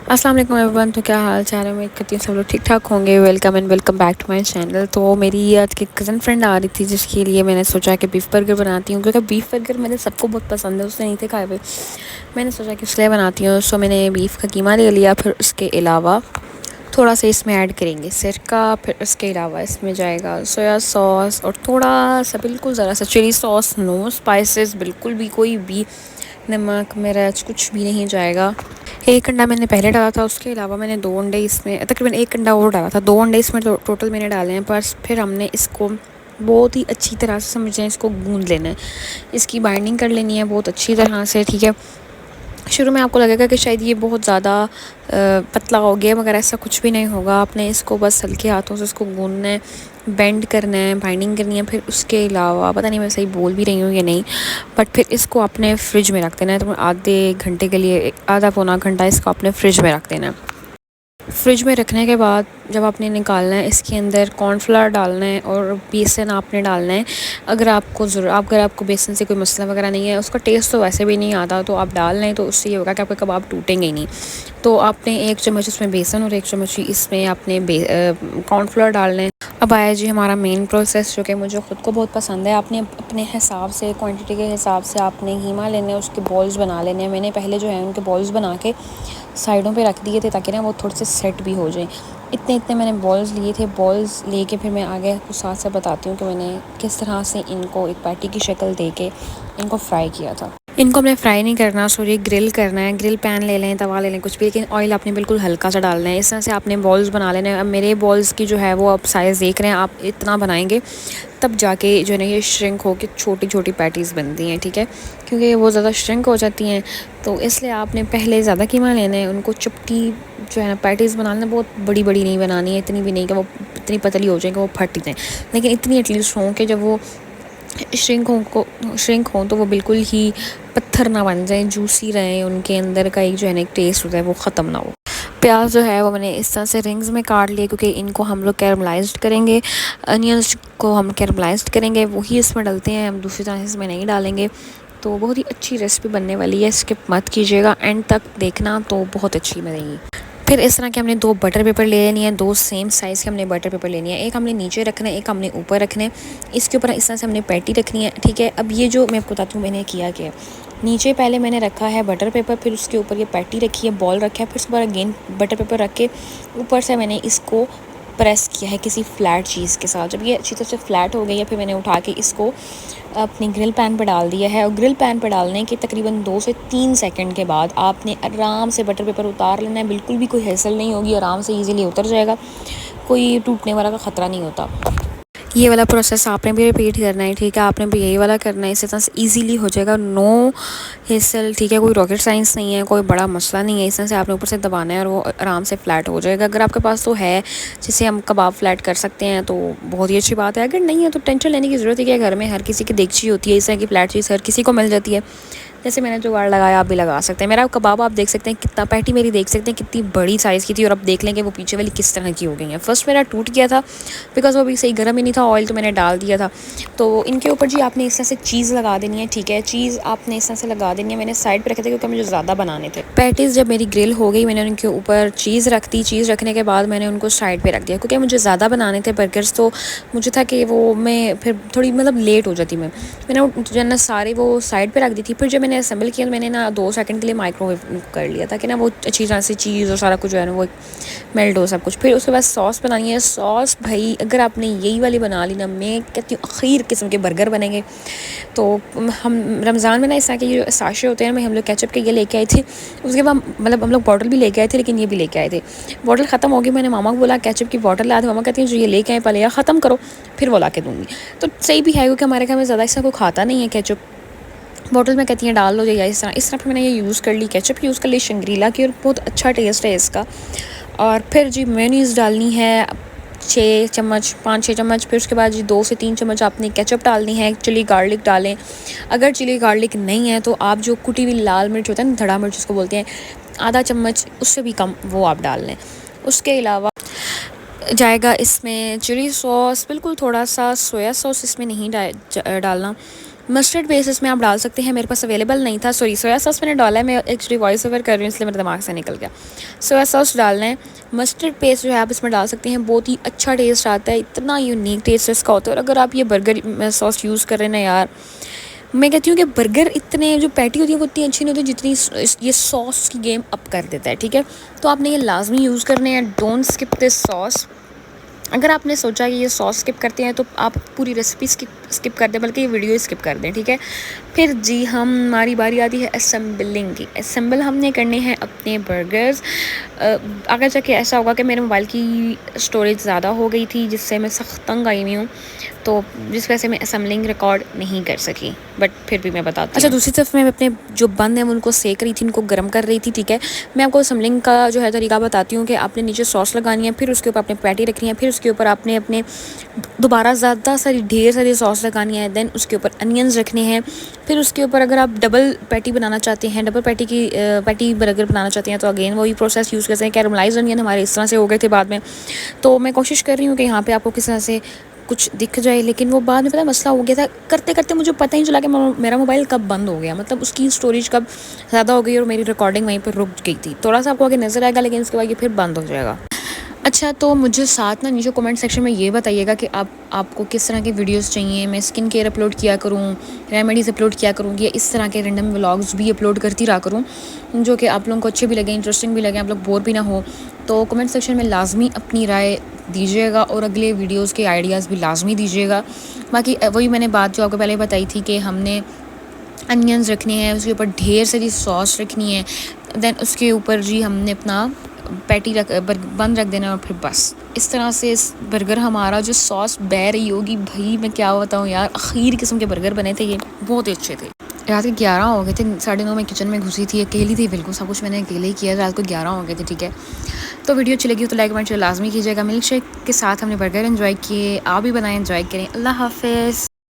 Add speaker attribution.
Speaker 1: अस्सलाम वालेकुम एवरीवन। तो क्या हाल चाल है? उम्मीद करती हूँ सब लोग ठीक ठाक होंगे। Welcome and welcome back to my channel. तो मेरी आज की कज़न फ्रेंड आ रही थी, जिसके लिए मैंने सोचा कि बीफ़ बर्गर बनाती हूँ, क्योंकि बीफ़ बर्गर मेरे सबको बहुत पसंद है। उससे नहीं थे खाए हुए, मैंने सोचा कि इसलिए बनाती हूँ। सो मैंने बीफ़ का कीमा ले लिया। फिर उसके अलावा थोड़ा सा इसमें ऐड करेंगे सिरका। फिर उसके अलावा इसमें जाएगा सोया सॉस और थोड़ा सा, बिल्कुल ज़रा सा चिली सॉस। नो स्पाइसेस, बिल्कुल भी कोई भी नमक मिर्च कुछ भी नहीं जाएगा। एक अंडा मैंने पहले डाला था, उसके अलावा मैंने 2 अंडे इसमें, तकरीबन एक अंडा और डाला था। 2 अंडे इसमें टोटल मैंने डाले हैं। बस फिर हमने इसको बहुत ही अच्छी तरह से समझें, इसको गूंद लेना है, इसकी बाइंडिंग कर लेनी है बहुत अच्छी तरह से, ठीक है। शुरू में आपको लगेगा कि शायद ये बहुत ज़्यादा पतला हो गया, मगर ऐसा कुछ भी नहीं होगा। आपने इसको बस हल्के हाथों से इसको गूंदना है, बेंड करना है, बाइंडिंग करनी है। फिर उसके अलावा पता नहीं मैं सही बोल भी रही हूँ या नहीं, बट फिर इसको अपने फ्रिज में रख देना है। तो आधे घंटे के लिए, आधा पौना घंटा इसको अपने फ्रिज में रख देना है। फ्रिज में रखने के बाद जब आपने निकालना है, इसके अंदर कॉर्नफ्लावर डालना है और बेसन आपने डालना है। अगर आपको बेसन से कोई मसला वगैरह नहीं है, उसका टेस्ट तो वैसे भी नहीं आता, तो आप डाल लें, तो उससे ये होगा कि आपके कबाब टूटेंगे ही नहीं। तो आपने 1 चम्मच इसमें बेसन और 1 चम्मच इसमें आपने कॉर्नफ्लावर डालना है। अब आया जी हमारा मेन प्रोसेस, जो कि मुझे ख़ुद को बहुत पसंद है। आपने अपने हिसाब से, क्वांटिटी के हिसाब से आपने कीमा लेने, उसके बॉल्स बना लेने हैं। मैंने पहले जो है उनके बॉल्स बना के साइडों पे रख दिए थे, ताकि ना वो थोड़े से सेट भी हो जाए। इतने इतने मैंने बॉल्स लिए थे। बॉल्स लेके फिर मैं आगे कुछ साथ साथ बताती हूँ कि मैंने किस तरह से इनको एक पैटी की शक्ल दे के इनको फ्राई किया था। इनको हमने फ्राई नहीं करना, सॉरी ग्रिल करना है। ग्रिल पैन ले लें, तवा ले लें, कुछ भी, लेकिन ऑयल आपने बिल्कुल हल्का सा डालना है। इस तरह से आपने बॉल्स बना लेना है। अब मेरे बॉल्स की जो है वो आप साइज़ देख रहे हैं, आप इतना बनाएंगे तब जाके जो है ना ये श्रिंक हो के छोटी छोटी पैटीज़ बनती हैं, ठीक है। क्योंकि वो ज़्यादा श्रिंक हो जाती हैं, तो इसलिए आपने पहले ज़्यादा कीमा लेना है। उनको चपटी जो है ना पैटीज़ बनाना, बहुत बड़ी बड़ी नहीं बनानी है, इतनी भी नहीं कि वो इतनी पतली हो जाए कि वो फट जाए, लेकिन इतनी एटलीस्ट हों कि जब वो श्रिंक हों तो वो बिल्कुल ही पत्थर ना बन जाए, जूसी रहें, उनके अंदर का एक जो है ना एक टेस्ट होता है वो ख़त्म ना हो। प्याज जो है वो मैंने इस तरह से रिंग्स में काट लिए, क्योंकि इनको हम लोग कैरमलाइज्ड करेंगे। अनियंस को हम कैरमलाइज्ड करेंगे, वही इसमें डलते हैं, हम दूसरी तरह से इसमें नहीं डालेंगे। तो बहुत ही अच्छी रेसिपी बनने वाली है, स्किप मत कीजिएगा, एंड तक देखना, तो बहुत अच्छी बनेगी। फिर इस तरह के हमने 2 बटर पेपर ले लेनी है, 2 सेम साइज़ के हमने बटर पेपर लेनी है। एक हमने नीचे रखना है, एक हमने ऊपर रखना है। इसके ऊपर इस तरह से हमने पैटी रखनी है, ठीक है। अब ये जो मैं आपको बताती हूँ मैंने किया क्या, नीचे पहले मैंने रखा है बटर पेपर, फिर उसके ऊपर ये पैटी रखी है, बॉल रखा है, फिर उसके बाद अगेन बटर पेपर रख के ऊपर से मैंने इसको प्रेस किया है किसी फ्लैट चीज़ के साथ। जब ये अच्छी तरह से फ्लैट हो गई है, फिर मैंने उठा के इसको अपनी ग्रिल पैन पर डाल दिया है। और ग्रिल पैन पर डालने के तकरीबन 2 से 3 सेकंड के बाद आपने आराम से बटर पेपर उतार लेना है। बिल्कुल भी कोई हैसल नहीं होगी, आराम से इजीली उतर जाएगा, कोई टूटने वाला का ख़तरा नहीं होता। ये वाला प्रोसेस आपने भी रिपीट करना है, ठीक है। आपने भी यही वाला करना है, इस तरह से ईजीली हो जाएगा, नो हेसल, ठीक है। कोई रॉकेट साइंस नहीं है, कोई बड़ा मसला नहीं है। इस तरह से आपने ऊपर से दबाना है और वो आराम से फ्लैट हो जाएगा। अगर आपके पास तो है जिसे हम कबाब फ्लैट कर सकते हैं तो बहुत ही अच्छी बात है। अगर नहीं है तो टेंशन लेने की ज़रूरत है कि घर में हर किसी की देगची होती है, इस तरह की फ्लैट चीज़ हर किसी को मिल जाती है। जैसे मैंने जुगाड़ लगाया, आप भी लगा सकते हैं। मेरा कबाब आप देख सकते हैं कितना, पैटी मेरी देख सकते हैं कितनी बड़ी साइज़ की थी, और अब देख लेंगे वो पीछे वाली किस तरह की हो गई है। फर्स्ट मेरा टूट गया था बिकॉज वो अभी सही गर्म ही नहीं था, ऑयल तो मैंने डाल दिया था। तो इनके ऊपर जी आपने इस तरह से चीज़ लगा देनी है, ठीक है। चीज़ आपने इस तरह से लगा देनी है। मैंने साइड पर रखे थे क्योंकि मुझे ज़्यादा बनाने थे। पैटीज़ जब मेरी ग्रिल हो गई, मैंने उनके ऊपर चीज़ रख दी। चीज़ रखने के बाद मैंने उनको साइड पर रख दिया, क्योंकि मुझे ज़्यादा बनाने थे बर्गर्स, तो मुझे था कि वो मैं फिर थोड़ी मतलब लेट हो जाती। मैंने जो है ना सारे वो साइड पे रख दी थी। फिर जब मैंने असेंबल किया, मैंने ना 2 सेकंड के लिए माइक्रोवेव कर लिया, ताकि ना वो अच्छी तरह से चीज़ और सारा कुछ जो है ना वो मेल्ट हो सब कुछ। फिर उसके बाद सॉस बनानी है। सॉस भाई अगर आपने यही वाली बना ली ना, मैं कहती हूँ आखिर किस्म के बर्गर बनेंगे। तो हम रमज़ान में ना इस तरह के ये साशे होते हैं, हम लोग केचप के ये लेके आए थे। उसके बाद मतलब हम लोग बॉटल भी लेके आए थे, लेकिन ये भी लेके आए थे। बॉटल ख़त्म हो गई, मैंने मामा को बोला केचप की बॉटल ला दे। मामा कहती हैं जो ये लेके आए पहले या ख़त्म करो, फिर वो ला के दूँगी। तो सही भी है, क्योंकि हमारे घर में ज़्यादा इसका कोई खाता नहीं है केचप। बॉटल में कहती हैं डाल लो या इस तरह फिर मैंने ये यूज़ कर ली, केचप यूज़ कर ली शंग्रीला की, और बहुत अच्छा टेस्ट है इसका। और फिर जी मेयोनीज़ डालनी है 6 चम्मच, 5-6 चम्मच। फिर उसके बाद जी 2 से 3 चम्मच आपने केचप डालनी है। चिली गार्लिक डालें। अगर चिली गार्लिक नहीं है तो आप जो कुटी हुई लाल मिर्च होता है ना, धड़ा मिर्च उसको बोलते हैं, आधा चम्मच उससे भी कम वो आप डाल लें। उसके अलावा जाएगा इसमें चिली सॉस, बिल्कुल थोड़ा सा सोया सॉस इसमें नहीं डालना, मस्टर्ड बेसिस में आप डाल सकते हैं, मेरे पास अवेलेबल नहीं था, सॉरी सोया सॉस मैंने डाला है, मैं एक्चुअली वॉइस ओवर कर रही हूँ इसलिए मेरे दिमाग से निकल गया। सोया सॉस डालना है। मस्टर्ड पेस्ट जो है आप इसमें डाल सकते हैं, बहुत ही अच्छा टेस्ट आता है, इतना यूनिक टेस्ट इसका होता है। और अगर आप ये बर्गर सॉस यूज़ कर रहे हैं ना यार, मैं कहती हूँ कि बर्गर इतने जो पैटी होती है वो इतनी अच्छी नहीं होती जितनी ये सॉस की गेम अप कर देता है, ठीक है। तो आपने ये लाजमी यूज़ करने हैं, डोंट स्किप दिस सॉस। अगर आपने सोचा कि ये सॉस स्किप करते हैं तो आप पूरी रेसिपी स्किप कर दें, बल्कि ये वीडियो स्किप कर दें, ठीक है। फिर जी हमारी बारी आती है असेंबलिंग की। असेंबल हमने करने हैं अपने बर्गर्स। आगे जाके ऐसा होगा कि मेरे मोबाइल की स्टोरेज ज़्यादा हो गई थी जिससे मैं सख्त तंग आई हुई हूँ, तो जिस वजह से मैं असेंबलिंग रिकॉर्ड नहीं कर सकी, बट फिर भी मैं बताती हूँ। अच्छा, दूसरी तरफ मैं अपने जो बंद हैं उनको सेक रही थी, उनको गर्म कर रही थी, ठीक है। मैं आपको असेंबलिंग का जो है तरीका बताती हूँ कि आपने नीचे सॉस लगानी है, फिर उसके ऊपर आपने पैटी रखनी है, फिर उसके ऊपर आपने अपने दोबारा ज़्यादा सारी ढेर सारी सॉस लगानी है, देन उसके ऊपर अनियंस रखने हैं, फिर उसके ऊपर अगर आप डबल पैटी बनाना चाहते हैं, डबल पैटी की पैटी बर्गर बनाना चाहते हैं तो अगेन वही प्रोसेस यूज़ करते हैं। कैरमलाइज अनियन हमारे इस तरह से हो गए थे बाद में, तो मैं कोशिश कर रही हूँ कि यहाँ पे आपको किस तरह से कुछ दिख जाए, लेकिन वो बाद में पता मसला हो गया था, करते करते मुझे पता ही चला कि मेरा मोबाइल कब बंद हो गया, मतलब उसकी स्टोरेज कब ज़्यादा हो गई और मेरी रिकॉर्डिंग वहीं पर रुक गई थी। थोड़ा सा आपको आगे नज़र आएगा लेकिन उसके बाद ये फिर बंद हो जाएगा। अच्छा, तो मुझे साथ ना नीचे कमेंट सेक्शन में ये बताइएगा कि आपको किस तरह के वीडियोस चाहिए, मैं स्किन केयर अपलोड किया करूँ, रेमेडीज़ अपलोड किया करूँ, या इस तरह के रैंडम व्लॉग्स भी अपलोड करती रहा करूँ जो कि आप लोगों को अच्छे भी लगे, इंटरेस्टिंग भी लगे, आप लोग बोर भी ना हो। तो कमेंट सेक्शन में लाजमी अपनी राय दीजिएगा और अगले वीडियोज़ के आइडियाज़ भी लाजमी दीजिएगा। बाकी वही मैंने बात जो आपको पहले बताई थी कि हमने अनियंस रखने हैं, उसके ऊपर ढेर सारी सॉस रखनी है, देन उसके ऊपर जी हमने अपना पैटी बंद रख देना और फिर बस इस तरह से इस बर्गर हमारा जो सॉस बह रही होगी, भाई मैं क्या बताऊँ यार, आखिर किस्म के बर्गर बने थे, ये बहुत ही अच्छे थे। रात के 11 हो गए थे, 9:30 में किचन में घुसी थी, अकेली थी बिल्कुल, सब कुछ मैंने अकेले ही किया, रात को 11 हो गए थे, ठीक है। तो वीडियो अच्छी लगी हो तो लाइक कमेंट शेयर लाजमी कीजिएगा। मिल्क शेक के साथ हमने बर्गर एंजॉय किए, आप भी बनाएं, एंजॉय करें। अल्लाह हाफिज़।